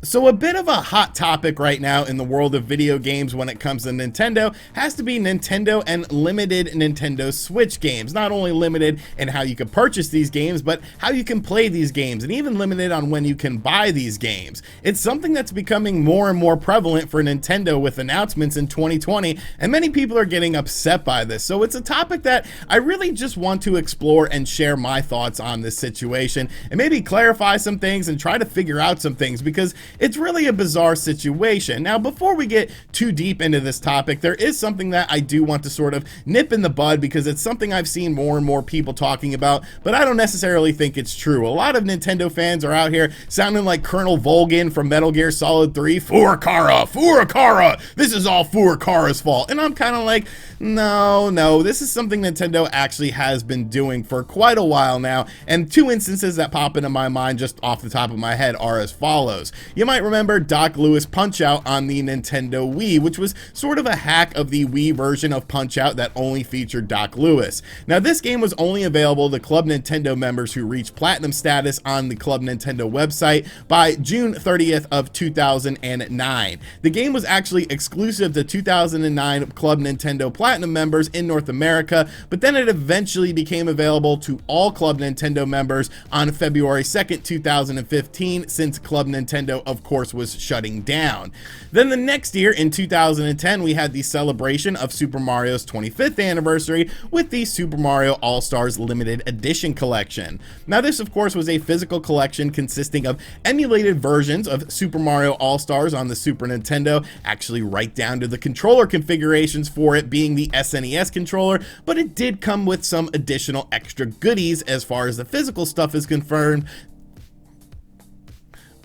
So a bit of a hot topic right now in the world of video games when it comes to Nintendo has to be Nintendo and limited Nintendo Switch games. Not only limited in how you can purchase these games, but how you can play these games, and even limited on when you can buy these games. It's something that's becoming more and more prevalent for Nintendo with announcements in 2020, and many people are getting upset by this. So it's a topic that I really just want to explore and share my thoughts on this situation, and maybe clarify some things and try to figure out some things, because it's really a bizarre situation. Now, before we get too deep into this topic, there is something that I do want to sort of nip in the bud, because it's something I've seen more and more people talking about, but I don't necessarily think it's true. A lot of Nintendo fans are out here sounding like Colonel Volgin from Metal Gear Solid 3, Furukawa, this is all Furukawa's fault. And I'm kind of like, no, this is something Nintendo actually has been doing for quite a while now, and two instances that pop into my mind just off the top of my head are as follows. You might remember Doc Lewis Punch-Out on the Nintendo Wii, which was sort of a hack of the Wii version of Punch-Out that only featured Doc Lewis. Now, this game was only available to Club Nintendo members who reached Platinum status on the Club Nintendo website by June 30th of 2009. The game was actually exclusive to 2009 Club Nintendo Platinum members in North America, but then it eventually became available to all Club Nintendo members on February 2nd, 2015, since Club Nintendo, of course, was shutting down. Then the next year, in 2010, we had the celebration of Super Mario's 25th anniversary with the Super Mario All-Stars Limited Edition collection. Now, this, of course, was a physical collection consisting of emulated versions of Super Mario All-Stars on the Super Nintendo, actually right down to the controller configurations for it being the SNES controller, but it did come with some additional extra goodies as far as the physical stuff is concerned.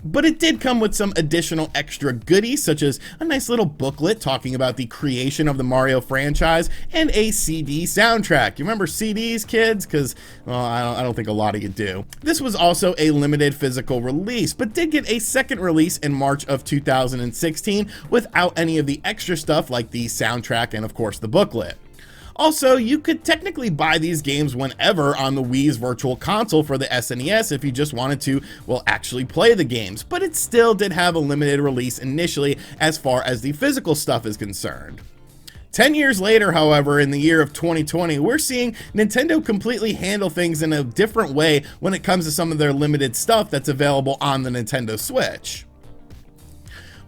But it did come with some additional extra goodies, such as a nice little booklet talking about the creation of the Mario franchise and a CD soundtrack. You remember CDs, kids? Because, well, I don't think a lot of you do. This was also a limited physical release, but did get a second release in March of 2016 without any of the extra stuff like the soundtrack and, of course, the booklet. Also, you could technically buy these games whenever on the Wii's Virtual Console for the SNES if you just wanted to, well, actually play the games, but it still did have a limited release initially as far as the physical stuff is concerned. 10 years later, however, in the year of 2020, we're seeing Nintendo completely handle things in a different way when it comes to some of their limited stuff that's available on the Nintendo Switch.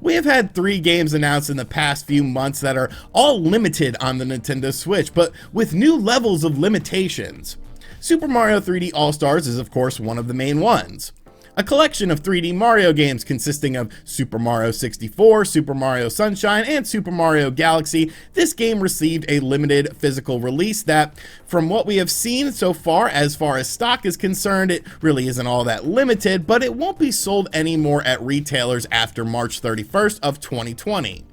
We have had 3 games announced in the past few months that are all limited on the Nintendo Switch, but with new levels of limitations. Super Mario 3D All-Stars is, of course, one of the main ones. A collection of 3D Mario games consisting of Super Mario 64, Super Mario Sunshine, and Super Mario Galaxy. This game received a limited physical release that, from what we have seen so far as stock is concerned, it really isn't all that limited, but it won't be sold anymore at retailers after March 31st of 2020.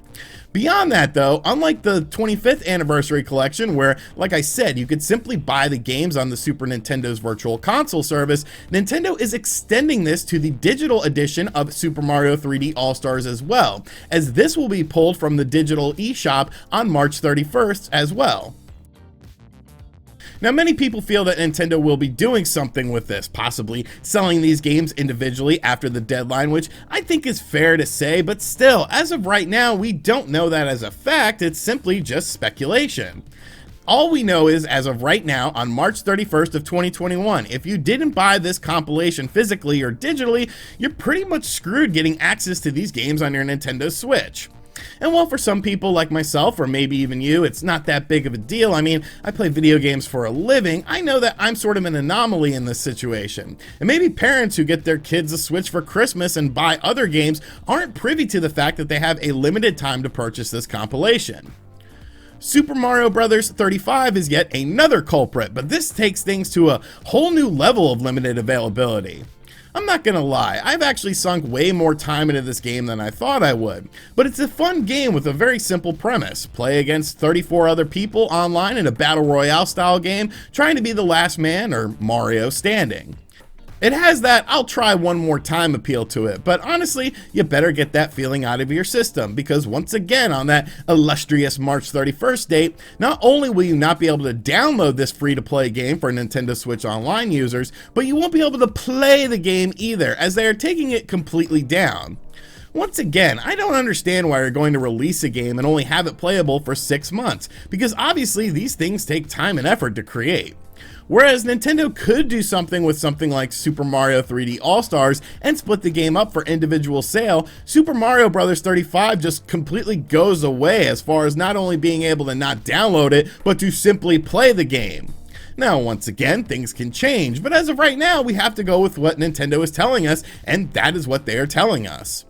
Beyond that, though, unlike the 25th anniversary collection where, like I said, you could simply buy the games on the Super Nintendo's Virtual Console service, Nintendo is extending this to the digital edition of Super Mario 3D All-Stars as well, as this will be pulled from the digital eShop on March 31st as well. Now, many people feel that Nintendo will be doing something with this, possibly selling these games individually after the deadline, which I think is fair to say, but still, as of right now, we don't know that as a fact. It's simply just speculation. All we know is, as of right now, on March 31st of 2021, if you didn't buy this compilation physically or digitally, you're pretty much screwed getting access to these games on your Nintendo Switch. And while for some people like myself, or maybe even you, it's not that big of a deal, I mean, I play video games for a living, I know that I'm sort of an anomaly in this situation. And maybe parents who get their kids a Switch for Christmas and buy other games aren't privy to the fact that they have a limited time to purchase this compilation. Super Mario Bros. 35 is yet another culprit, but this takes things to a whole new level of limited availability. I'm not gonna lie, I've actually sunk way more time into this game than I thought I would, but it's a fun game with a very simple premise. Play against 34 other people online in a battle royale style game, trying to be the last man, or Mario, standing. It has that "I'll try one more time" appeal to it, but honestly, you better get that feeling out of your system, because once again, on that illustrious March 31st date, not only will you not be able to download this free-to-play game for Nintendo Switch Online users, but you won't be able to play the game either, as they are taking it completely down. Once again, I don't understand why you're going to release a game and only have it playable for 6 months, because obviously these things take time and effort to create. Whereas Nintendo could do something with something like Super Mario 3D All-Stars and split the game up for individual sale, Super Mario Bros. 35 just completely goes away as far as not only being able to not download it, but to simply play the game. Now, once again, things can change, but as of right now, we have to go with what Nintendo is telling us, and that is what they are telling us.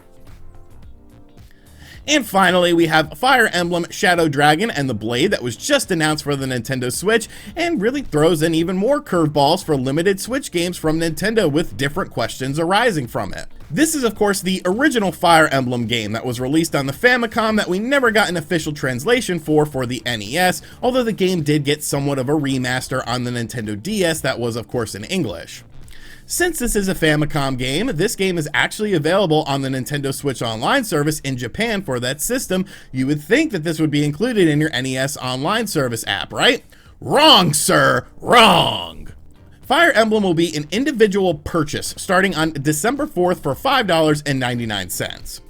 And finally, we have Fire Emblem Shadow Dragon and the Blade that was just announced for the Nintendo Switch, and really throws in even more curveballs for limited Switch games from Nintendo with different questions arising from it. This is of course the original Fire Emblem game that was released on the Famicom that we never got an official translation for the NES, although the game did get somewhat of a remaster on the Nintendo DS that was of course in English. Since this is a Famicom game, this game is actually available on the Nintendo Switch Online service in Japan for that system. You would think that this would be included in your NES Online service app, right? Wrong, sir, wrong! Fire Emblem will be an individual purchase starting on December 4th for $5.99.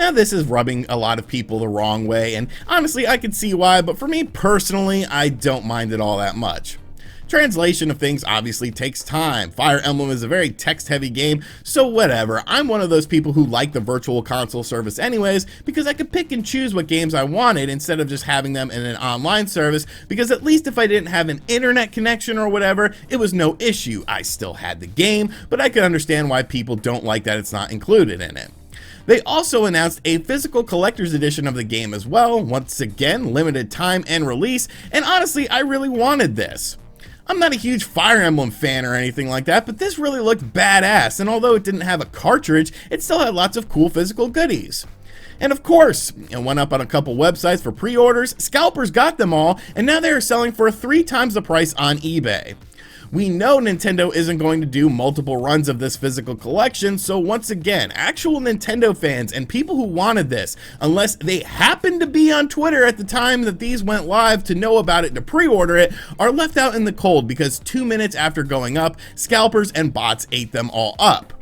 Now this is rubbing a lot of people the wrong way, and honestly I can see why, but for me personally, I don't mind it all that much. Translation of things obviously takes time. Fire Emblem is a very text-heavy game, so whatever. I'm one of those people who like the virtual console service anyways, because I could pick and choose what games I wanted instead of just having them in an online service, because at least if I didn't have an internet connection or whatever, it was no issue. I still had the game, but I could understand why people don't like that it's not included in it. They also announced a physical collector's edition of the game as well, once again, limited time and release, and honestly, I really wanted this. I'm not a huge Fire Emblem fan or anything like that, but this really looked badass, and although it didn't have a cartridge, it still had lots of cool physical goodies. And of course, it went up on a couple websites for pre-orders, scalpers got them all, and now they are selling for 3 times the price on eBay. We know Nintendo isn't going to do multiple runs of this physical collection, so once again, actual Nintendo fans and people who wanted this, unless they happened to be on Twitter at the time that these went live to know about it to pre-order it, are left out in the cold because 2 minutes after going up, scalpers and bots ate them all up.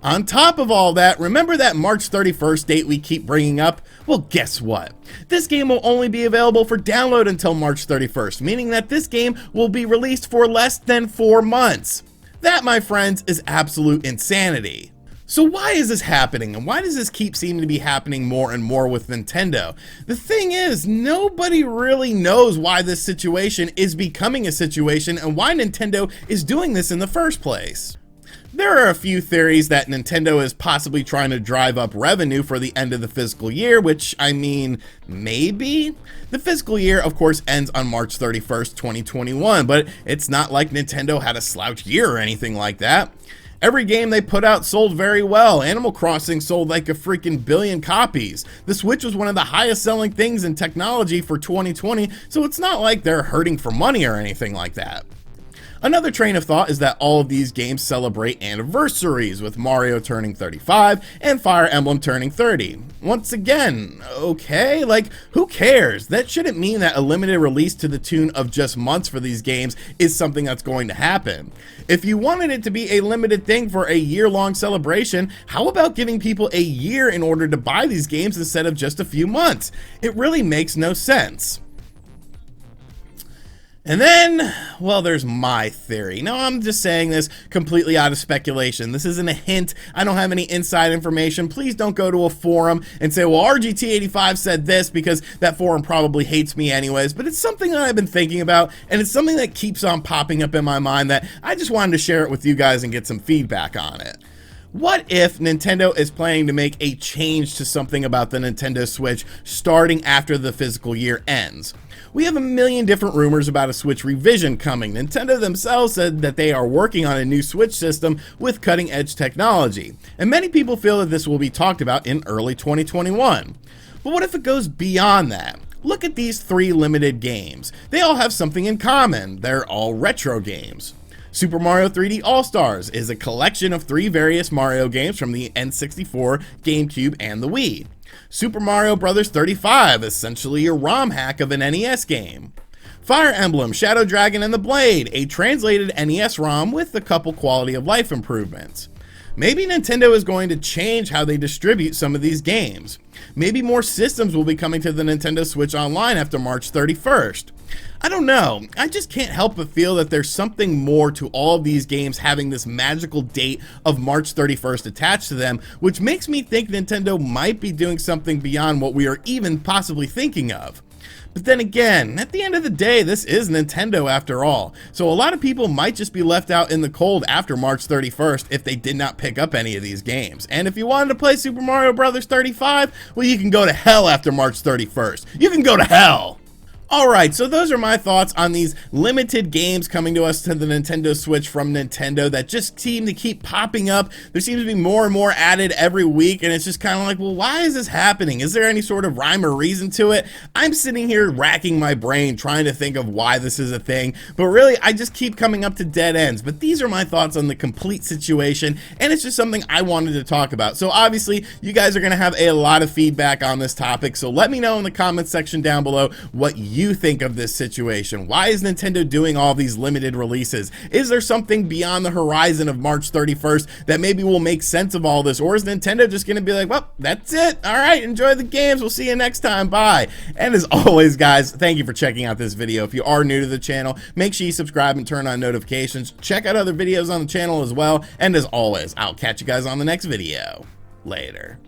On top of all that, remember that March 31st date we keep bringing up? Well, guess what? This game will only be available for download until March 31st, meaning that this game will be released for less than 4 months. That, my friends, is absolute insanity. So why is this happening, and why does this keep seeming to be happening more and more with Nintendo? The thing is, nobody really knows why this situation is becoming a situation and why Nintendo is doing this in the first place. There are a few theories that Nintendo is possibly trying to drive up revenue for the end of the fiscal year, which, I mean, maybe? The fiscal year, of course, ends on March 31st, 2021, but it's not like Nintendo had a slouch year or anything like that. Every game they put out sold very well. Animal Crossing sold like a freaking billion copies. The Switch was one of the highest selling things in technology for 2020, so it's not like they're hurting for money or anything like that. Another train of thought is that all of these games celebrate anniversaries, with Mario turning 35 and Fire Emblem turning 30. Once again, okay, like, who cares? That shouldn't mean that a limited release to the tune of just months for these games is something that's going to happen. If you wanted it to be a limited thing for a year-long celebration, how about giving people a year in order to buy these games instead of just a few months? It really makes no sense. And then, well, there's my theory. Now, I'm just saying this completely out of speculation. This isn't a hint. I don't have any inside information. Please don't go to a forum and say, well, RGT85 said this, because that forum probably hates me anyways. But it's something that I've been thinking about, and it's something that keeps on popping up in my mind that I just wanted to share it with you guys and get some feedback on it. What if Nintendo is planning to make a change to something about the Nintendo Switch starting after the fiscal year ends? We have a million different rumors about a Switch revision coming. Nintendo themselves said that they are working on a new Switch system with cutting-edge technology, and many people feel that this will be talked about in early 2021. But what if it goes beyond that? Look at these 3 limited games. They all have something in common. They're all retro games. Super Mario 3D All-Stars is a collection of 3 various Mario games from the N64, GameCube, and the Wii. Super Mario Bros. 35, essentially a ROM hack of an NES game. Fire Emblem Shadow Dragon and the Blade, a translated NES ROM with a couple quality of life improvements. Maybe Nintendo is going to change how they distribute some of these games. Maybe more systems will be coming to the Nintendo Switch Online after March 31st. I don't know, I just can't help but feel that there's something more to all of these games having this magical date of March 31st attached to them, which makes me think Nintendo might be doing something beyond what we are even possibly thinking of. But then again, at the end of the day, this is Nintendo after all, so a lot of people might just be left out in the cold after March 31st if they did not pick up any of these games. And if you wanted to play Super Mario Bros. 35, well, you can go to hell after March 31st. You can go to hell! Alright, so those are my thoughts on these limited games coming to us to the Nintendo Switch from Nintendo that just seem to keep popping up. There seems to be more and more added every week, and it's just kind of like, well, why is this happening? Is there any sort of rhyme or reason to it? I'm sitting here racking my brain trying to think of why this is a thing, but really, I just keep coming up to dead ends. But these are my thoughts on the complete situation, and it's just something I wanted to talk about. So obviously, you guys are going to have a lot of feedback on this topic, so let me know in the comments section down below what you think of this situation. Why is Nintendo doing all these limited releases? Is there something beyond the horizon of March 31st that maybe will make sense of all this? Or is Nintendo just going to be like, well, that's it. All right, enjoy the games. We'll see you next time. Bye. And as always, guys, thank you for checking out this video. If you are new to the channel, make sure you subscribe and turn on notifications. Check out other videos on the channel as well. And as always, I'll catch you guys on the next video. Later.